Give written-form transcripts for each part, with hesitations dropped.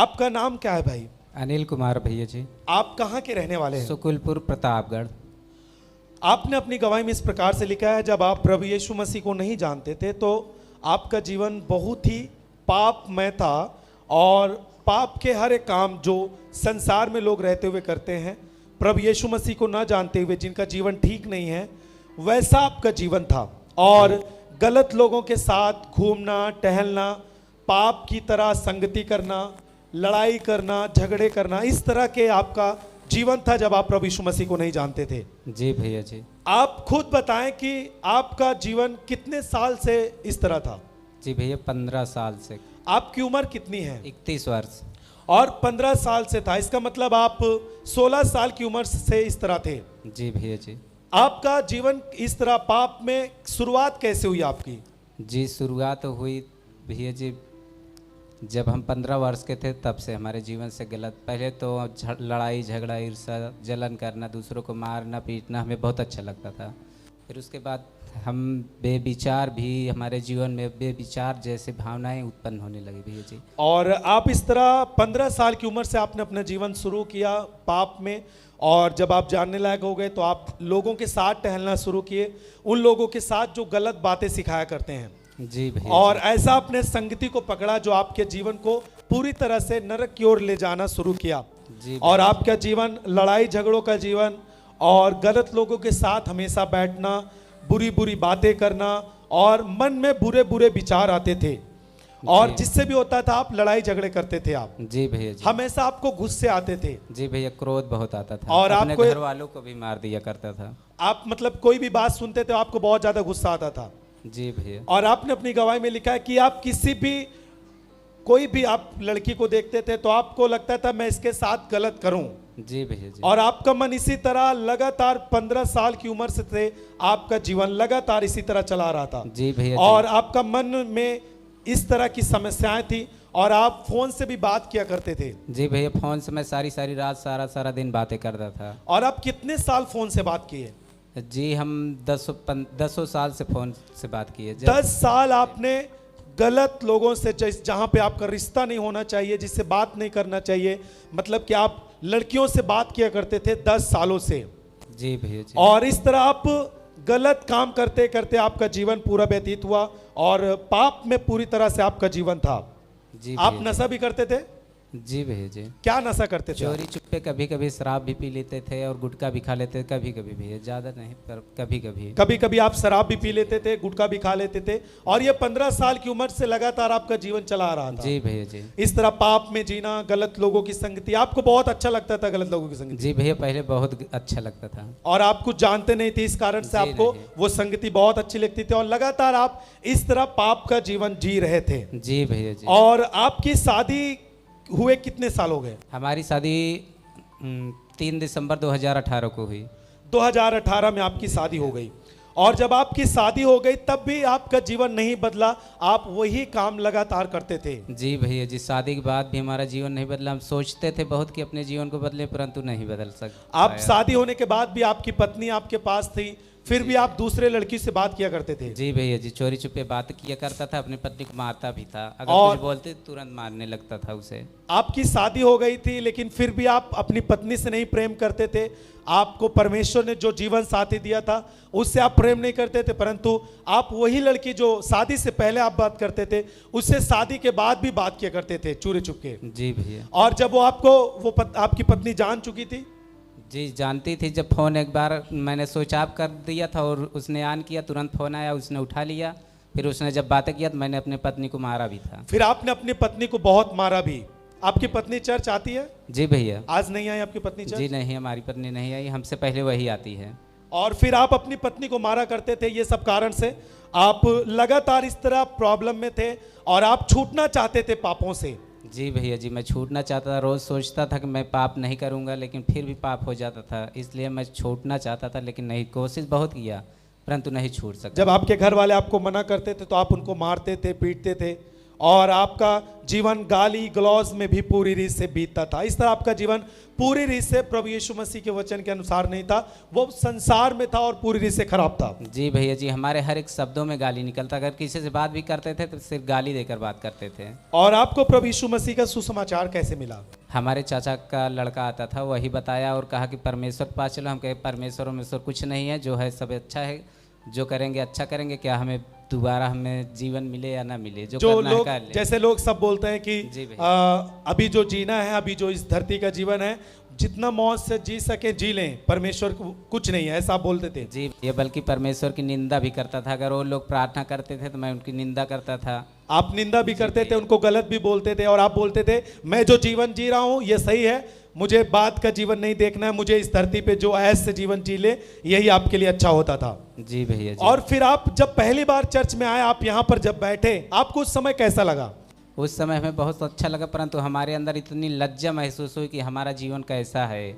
आपका नाम क्या है भाई? अनिल कुमार भैया जी। आप कहाँ के रहने वाले हैं? सुकुलपुर प्रतापगढ़। आपने अपनी गवाही में इस प्रकार से लिखा है, जब आप प्रभु यीशु मसीह को नहीं जानते थे तो आपका जीवन बहुत ही पापमय था और पाप के हर एक काम जो संसार में लोग रहते हुए करते हैं, प्रभु यीशु मसीह को ना जानते हुए जिनका जीवन ठीक नहीं है, वैसा आपका जीवन था। और गलत लोगों के साथ घूमना टहलना, पाप की तरह संगति करना, लड़ाई करना, झगड़े करना, इस तरह के आपका जीवन था जब आप प्रभु यीशु मसीह को नहीं जानते थे। जी भैया जी। आप खुद बताएं कि आपका जीवन कितने साल से इस तरह था? जी भैया 15 साल से। आपकी उम्र कितनी है? 31 वर्ष। और 15 साल से था, इसका मतलब आप 16 साल की उम्र से इस तरह थे। जी भैया जी। आपका जीवन इस तरह पाप में शुरुआत कैसे हुई आपकी? जी शुरुआत हुई भैया जी, जब हम 15 वर्ष के थे तब से हमारे जीवन से गलत, पहले तो लड़ाई झगड़ा ईर्ष्या जलन करना, दूसरों को मारना पीटना हमें बहुत अच्छा लगता था। फिर उसके बाद हम बेविचार भी, हमारे जीवन में बेविचार जैसे भावनाएं उत्पन्न होने लगी भैया जी। और आप इस तरह 15 साल की उम्र से आपने अपना जीवन शुरू किया पाप में, और जब आप जानने लायक हो गए तो आप लोगों के साथ टहलना शुरू किए, उन लोगों के साथ जो गलत बातें सिखाया करते हैं। जी भैया। और ऐसा अपने संगति को पकड़ा जो आपके जीवन को पूरी तरह से नरक की ओर ले जाना शुरू किया। जी। और आपका जीवन लड़ाई झगड़ों का जीवन और गलत लोगों के साथ हमेशा बैठना, बुरी बुरी बातें करना, और मन में बुरे बुरे विचार आते थे, और जिससे भी होता था आप लड़ाई झगड़े करते थे। आप जी भैया जी। हमेशा आपको गुस्से आते थे। जी भैया, क्रोध बहुत आता था और अपने आपको घर वालों को भी मार दिया करता था। आप मतलब कोई भी बात सुनते थे आपको बहुत ज्यादा गुस्सा आता था। जी भैया। और आपने अपनी गवाही में लिखा है कि आप कोई भी आप लड़की को देखते थे तो आपको लगता था मैं इसके साथ गलत करूं। जी भैया जी। और आपका मन इसी तरह लगातार 15 साल की उम्र से थे, आपका जीवन लगातार इसी तरह चला रहा था। जी भैया। और आपका मन में इस तरह की समस्याएं थी, और आप फोन से भी बात किया करते थे। जी भैया, फोन से मैं सारी रात सारा दिन बातें करता था। और आप कितने साल फोन से बात किए? जी हम 10 साल से फोन से बात किए। 10 साल आपने गलत लोगों से, जहां पे आपका रिश्ता नहीं होना चाहिए, जिससे बात नहीं करना चाहिए, मतलब कि आप लड़कियों से बात किया करते थे 10 सालों से। जी भैया जी। और इस तरह आप गलत काम करते करते आपका जीवन पूरा व्यतीत हुआ, और पाप में पूरी तरह से आपका जीवन था। जी आप नशा भी करते थे? जी भैया जी। क्या नशा करते थे? चोरी चुप्पे कभी कभी शराब भी पी लेते थे और गुटखा भी खा लेते थे, कभी कभी भैया, ज्यादा नहीं पर कभी कभी आप शराब भी पी लेते थे, गुटखा भी खा लेते थे, और ये 15 साल की उम्र से लगातार आपका जीवन चला आ रहा था। जी भैया जी। इस तरह पाप में जीना, गलत लोगों की संगति, आपको बहुत अच्छा लगता था गलत लोगों की संगति? जी भैया, पहले बहुत अच्छा लगता था। और आप कुछ जानते नहीं थे, इस कारण से आपको वो संगति बहुत अच्छी लगती थी, और लगातार आप इस तरह पाप का जीवन जी रहे थे। जी भैया जी। और आपकी शादी हुए कितने साल हो गए? हमारी शादी 3 दिसंबर 2018 को हुई। 2018 में आपकी शादी हो गई। और जब आपकी शादी हो गई तब भी आपका जीवन नहीं बदला, आप वही काम लगातार करते थे। जी भैया जी, शादी के बाद भी हमारा जीवन नहीं बदला। हम सोचते थे बहुत कि अपने जीवन को बदले, परंतु नहीं बदल सकते। आप शादी होने के बाद भी आपकी पत्नी आपके पास थी, फिर भी आप दूसरे लड़की से बात किया करते थे? जी भैया जी, चोरी छुपे बात किया करता था, अपनी पत्नी को मारता भी था। अगर कुछ बोलते तुरंत मारने लगता था उसे। आपकी शादी हो गई थी लेकिन फिर भी आप अपनी पत्नी से नहीं प्रेम करते थे। आपको परमेश्वर ने जो जीवन साथी दिया था उससे आप प्रेम नहीं करते थे, परंतु आप वही लड़की जो शादी से पहले आप बात करते थे उससे शादी के बाद भी बात किया करते थे चोरी छुपके। जी भैया। और जब वो आपकी पत्नी जान चुकी थी? जी जानती थी। जब फ़ोन एक बार मैंने स्विच ऑफ कर दिया था और उसने ऑन किया, तुरंत फ़ोन आया, उसने उठा लिया। फिर उसने जब बातें किया तो मैंने अपनी पत्नी को मारा भी था। फिर आपने अपनी पत्नी को बहुत मारा भी। आपकी पत्नी चर्च आती है? जी भैया। आज नहीं आई आपकी पत्नी चर्च? जी नहीं, हमारी पत्नी नहीं आई, हमसे पहले वही आती है। और फिर आप अपनी पत्नी को मारा करते थे, ये सब कारण से आप लगातार इस तरह प्रॉब्लम में थे और आप छूटना चाहते थे पापों से। जी भैया जी, मैं छूटना चाहता था। रोज़ सोचता था कि मैं पाप नहीं करूंगा, लेकिन फिर भी पाप हो जाता था, इसलिए मैं छूटना चाहता था, लेकिन नहीं, कोशिश बहुत किया परंतु नहीं छूट सका। जब आपके घर वाले आपको मना करते थे तो आप उनको मारते थे, पीटते थे, और आपका जीवन गाली गलौज में भी पूरी रीत से बीतता था। इस तरह आपका जीवन पूरी रीत से प्रभु यीशु मसीह के वचन के अनुसार नहीं था, वो संसार में था और पूरी रीत से खराब था। जी भैया जी, हमारे हर एक शब्दों में गाली निकलता, अगर किसी से बात भी करते थे तो सिर्फ गाली देकर बात करते थे। और आपको प्रभु यीशु मसीह का सुसमाचार कैसे मिला? हमारे चाचा का लड़का आता था, वही बताया और कहा कि परमेश्वर के पास चलो। हम कहे परमेश्वर परमेश्वर कुछ नहीं है, जो है सब अच्छा है, जो करेंगे अच्छा करेंगे, क्या हमें दोबारा हमें जीवन मिले या ना मिले, जो करना है लोग कर ले। जैसे लोग सब बोलते हैं जी कि भैया। अभी जो जीना है, अभी जो इस धरती का जीवन है, जितना मौज से जी सके जी लें, परमेश्वर को कुछ नहीं है, ऐसा आप बोलते थे। जी, ये बल्कि परमेश्वर की निंदा भी करता था। अगर वो लोग प्रार्थना करते थे तो मैं उनकी निंदा करता था। आप निंदा भी करते थे, उनको गलत भी बोलते थे, और आप बोलते थे मैं जो जीवन जी रहा हूँ ये सही है, मुझे बाद का जीवन नहीं देखना है, मुझे इस धरती पे जो ऐश से जीवन जी ले यही आपके लिए अच्छा होता था। जी भैया जी। और फिर आप जब पहली बार चर्च में आए, आप यहाँ पर जब बैठे, आपको उस समय कैसा लगा? उस समय हमें बहुत अच्छा लगा, परंतु हमारे अंदर इतनी लज्जा महसूस हुई कि हमारा जीवन कैसा है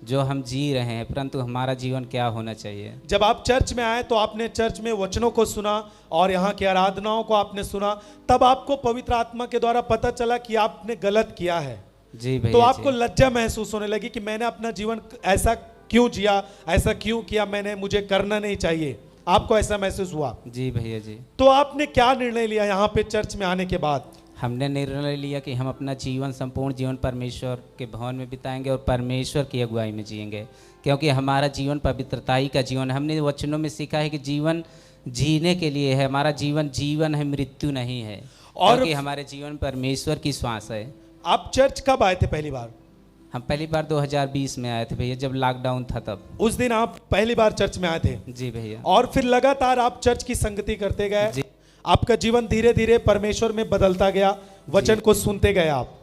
जो हम जी रहे हैं, परंतु हमारा जीवन क्या होना चाहिए। जब आप चर्च में आए तो आपने चर्च में वचनों को सुना और यहाँ की आराधनाओं को आपने सुना, तब आपको पवित्र आत्मा के द्वारा पता चला कि आपने गलत किया है। जी भैया। तो आपको लज्जा महसूस होने लगी कि मैंने अपना जीवन ऐसा क्यों जिया, ऐसा क्यों किया मैंने, मुझे करना नहीं चाहिए। आपको ऐसा महसूस हुआ? जी भैया जी। तो आपने क्या निर्णय लिया यहाँ पे चर्च में आने के बाद? हमने निर्णय लिया कि हम अपना जीवन, संपूर्ण जीवन परमेश्वर के भवन में बिताएंगे और परमेश्वर की अगुवाई में जिएंगे, क्योंकि हमारा जीवन पवित्रता ही का जीवन है। हमने वचनों में सीखा है कि जीवन जीने के लिए है, हमारा जीवन जीवन है, मृत्यु नहीं है, और क्योंकि हमारे जीवन परमेश्वर की श्वास है। आप चर्च कब आए थे पहली बार? हम पहली बार 2020 में आए थे भैया, जब लॉकडाउन था तब। उस दिन आप पहली बार चर्च में आए थे? जी भैया। और फिर लगातार आप चर्च की संगति करते गए, जी। आपका जीवन धीरे धीरे परमेश्वर में बदलता गया, वचन को सुनते गए आप।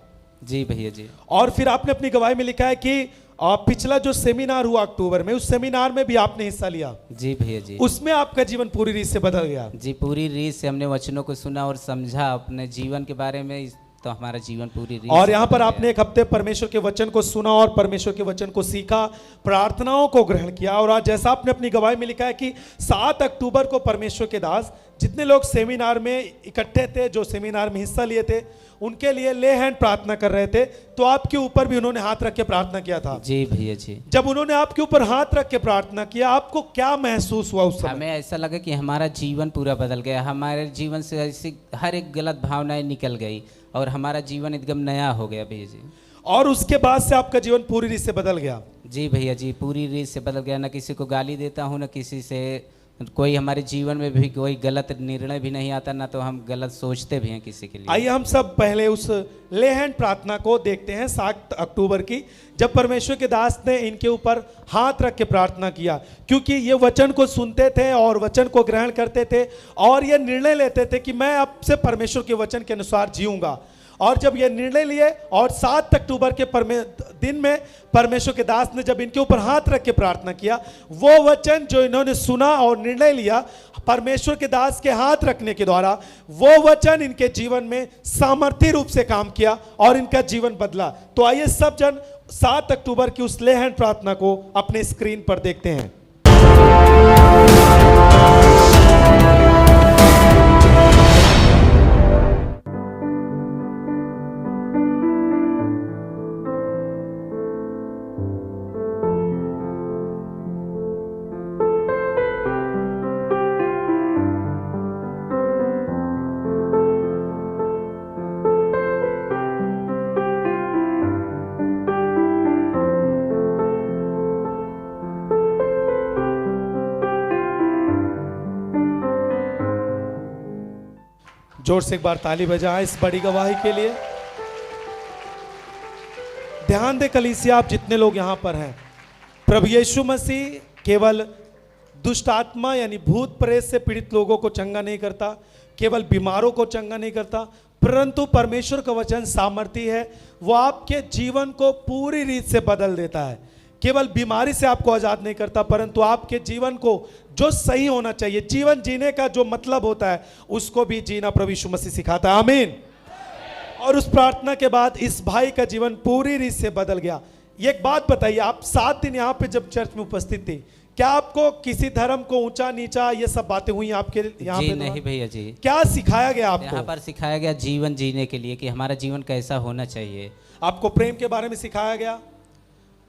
जी भैया जी। और फिर आपने अपनी गवाही में लिखा है कि पिछला जो सेमिनार हुआ अक्टूबर में, उस सेमिनार में भी आपने हिस्सा लिया। जी भैया जी। उसमें आपका जीवन पूरी रीत से बदल गया। जी, पूरी रीत से हमने वचनों को सुना और समझा अपने जीवन के बारे में, तो हमारा जीवन पूरी रीत और से यहाँ पर बदल आपने गया। एक हफ्ते परमेश्वर के वचन को सुना और परमेश्वर के वचन को सीखा, प्रार्थनाओं को ग्रहण किया, और आज जैसा आपने अपनी गवाही में लिखा है कि 7 अक्टूबर को परमेश्वर के दास, जितने लोग सेमिनार में इकट्ठे थे, जो सेमिनार में हिस्सा लिए थे, उनके लिए ले हैंड प्रार्थना कर रहे थे, तो आपके ऊपर भी उन्होंने हाथ रख के प्रार्थना किया था। जी भैया जी। जब उन्होंने आपके ऊपर हाथ रख के प्रार्थना किया, आपको क्या महसूस हुआ उस समय? हमें ऐसा लगा कि हमारा जीवन पूरा बदल गया, हमारे जीवन से ऐसी हर एक गलत भावनाएं निकल गई और हमारा जीवन एकदम नया हो गया भैया जी। और उसके बाद से आपका जीवन पूरी रीत से बदल गया? जी भैया जी, पूरी रीत से बदल गया। न किसी को गाली देता हूँ, न किसी से कोई, हमारे जीवन में भी कोई गलत निर्णय भी नहीं आता, ना तो हम गलत सोचते भी हैं किसी के लिए। आइए हम सब पहले उस ले हैंड प्रार्थना को देखते हैं 7 अक्टूबर की, जब परमेश्वर के दास ने इनके ऊपर हाथ रख के प्रार्थना किया, क्योंकि ये वचन को सुनते थे और वचन को ग्रहण करते थे और ये निर्णय लेते थे कि मैं अब से परमेश्वर के वचन के अनुसार जीऊंगा। और जब ये निर्णय लिए और 7 अक्टूबर के दिन में परमेश्वर के दास ने जब इनके ऊपर हाथ रख के प्रार्थना किया, वो वचन जो इन्होंने सुना और निर्णय लिया परमेश्वर के दास के हाथ रखने के द्वारा, वो वचन इनके जीवन में सामर्थ्य रूप से काम किया और इनका जीवन बदला। तो आइए सब जन 7 अक्टूबर की उस ले हैंड प्रार्थना को अपने स्क्रीन पर देखते हैं। जोर से एक बार ताली बजाएं इस बड़ी गवाही के लिए। ध्यान दे कलीसिया, आप जितने लोग यहां पर हैं, प्रभु यीशु मसीह केवल दुष्ट आत्मा यानी भूत प्रेत से पीड़ित लोगों को चंगा नहीं करता, केवल बीमारों को चंगा नहीं करता, परंतु परमेश्वर का वचन सामर्थी है, वो आपके जीवन को पूरी रीत से बदल देता है। केवल बीमारी से आपको आजाद नहीं करता, परंतु आपके जीवन को जो सही होना चाहिए, जीवन जीने का जो मतलब होता है, उसको भी जीना प्रभु यीशु मसीह सिखाता है। आमीन। और उस प्रार्थना के बाद इस भाई का जीवन पूरी रीत से बदल गया। ये एक बात बताइए, आप 7 दिन यहाँ पे जब चर्च में उपस्थित थे, क्या आपको किसी धर्म को ऊंचा नीचा ये सब बातें हुई आपके यहाँ जी पे? नहीं भैया जी, क्या सिखाया गया यहाँ आपको? पर सिखाया गया जीवन जीने के लिए कि हमारा जीवन कैसा होना चाहिए। आपको प्रेम के बारे में सिखाया गया,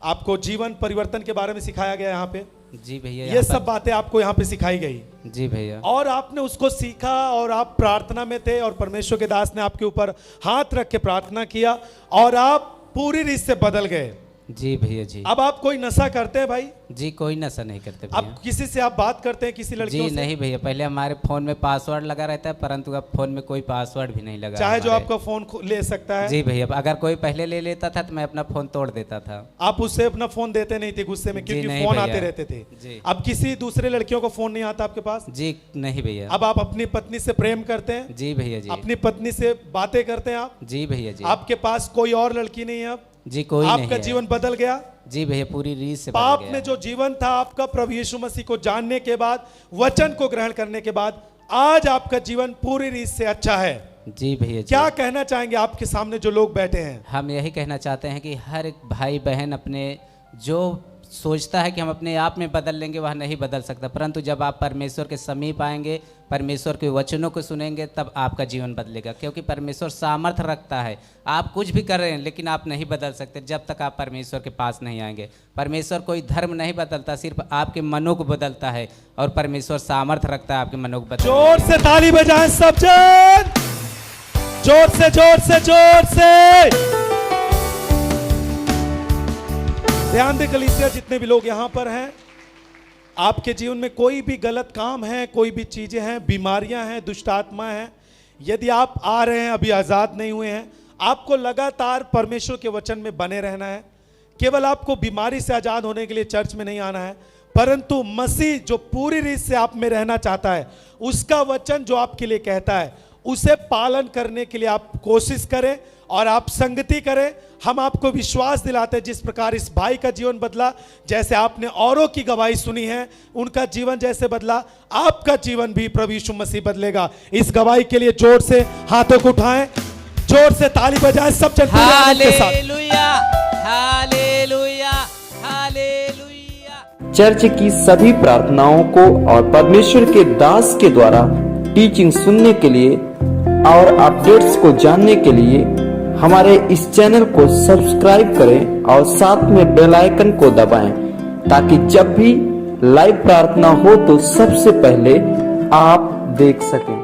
आपको जीवन परिवर्तन के बारे में सिखाया गया यहाँ पे। जी भैया, ये यहाँ सब बातें आपको यहाँ पे सिखाई गई पर जी भैया। और आपने उसको सीखा और आप प्रार्थना में थे और परमेश्वर के दास ने आपके ऊपर हाथ रख के प्रार्थना किया और आप पूरी रीत से बदल गए। जी भैया जी। अब आप कोई नशा करते हैं भाई? जी कोई नशा नहीं करते अब भैया। किसी से आप बात करते हैं, किसी लड़कियों जी से? नहीं भैया, पहले हमारे फोन में पासवर्ड लगा रहता है, परंतु अब फोन में कोई पासवर्ड भी नहीं लगा चाहे जो हमारे। आपका फोन ले सकता है। जी भैया, अगर कोई पहले ले लेता था तो मैं अपना फोन तोड़ देता था। आप उससे अपना फोन देते नहीं थे गुस्से में, जी क्योंकि नहीं फोन भैया। आते रहते थे। जी। अब किसी दूसरे लड़कियों को फोन नहीं आता आपके पास? जी नहीं भैया। अब आप अपनी पत्नी से प्रेम करते हैं? जी भैया जी। अपनी पत्नी से बातें करते हैं आप? जी भैया जी। आपके पास कोई और लड़की नहीं है अब? जी कोई नहीं आपका है। जीवन बदल गया? जी भैया, पूरी रीत से बदल पाप गया। में जो जीवन था आपका, प्रभु यीशु मसीह को जानने के बाद, वचन को ग्रहण करने के बाद, आज आपका जीवन पूरी रीत से अच्छा है। जी भैया जी। क्या कहना चाहेंगे आपके सामने जो लोग बैठे हैं? हम यही कहना चाहते हैं कि हर एक भाई बहन अपने जो सोचता है कि हम अपने आप में बदल लेंगे, वह नहीं बदल सकता, परंतु जब आप परमेश्वर के समीप आएंगे, परमेश्वर के वचनों को सुनेंगे, तब आपका जीवन बदलेगा। क्योंकि परमेश्वर सामर्थ रखता है। आप कुछ भी कर रहे हैं लेकिन आप नहीं बदल सकते जब तक आप परमेश्वर के पास नहीं आएंगे। परमेश्वर कोई धर्म नहीं बदलता, सिर्फ आपके मनों को बदलता है और परमेश्वर सामर्थ रखता है आपके मनों को बदलने। जोर से ताली बजाएं सब जन, जोर से जोर से जोर से। ध्यान दे कलीसिया, जितने भी लोग यहाँ पर हैं, आपके जीवन में कोई भी गलत काम है, कोई भी चीजें हैं, बीमारियां हैं, दुष्ट आत्मा हैं, यदि आप आ रहे हैं, अभी आजाद नहीं हुए हैं, आपको लगातार परमेश्वर के वचन में बने रहना है। केवल आपको बीमारी से आजाद होने के लिए चर्च में नहीं आना है, परंतु मसीह जो पूरी रीत से आप में रहना चाहता है, उसका वचन जो आपके लिए कहता है, उसे पालन करने के लिए आप कोशिश करें और आप संगति करें। हम आपको विश्वास दिलाते हैं, जिस प्रकार इस भाई का जीवन बदला, जैसे आपने औरों की गवाही सुनी है, उनका जीवन जैसे बदला, आपका जीवन भी प्रभु यीशु मसीह बदलेगा। इस गवाही के लिए जोर से हाथों को उठाएं, जोर से ताली बजाएं सब जन पूरे आनंद के साथ। Hallelujah, hallelujah, hallelujah. चर्च की सभी प्रार्थनाओं को और परमेश्वर के दास के द्वारा टीचिंग सुनने के लिए और अपडेट्स को जानने के लिए हमारे इस चैनल को सब्सक्राइब करें और साथ में बेल आइकन को दबाएं, ताकि जब भी लाइव प्रार्थना हो तो सबसे पहले आप देख सकें।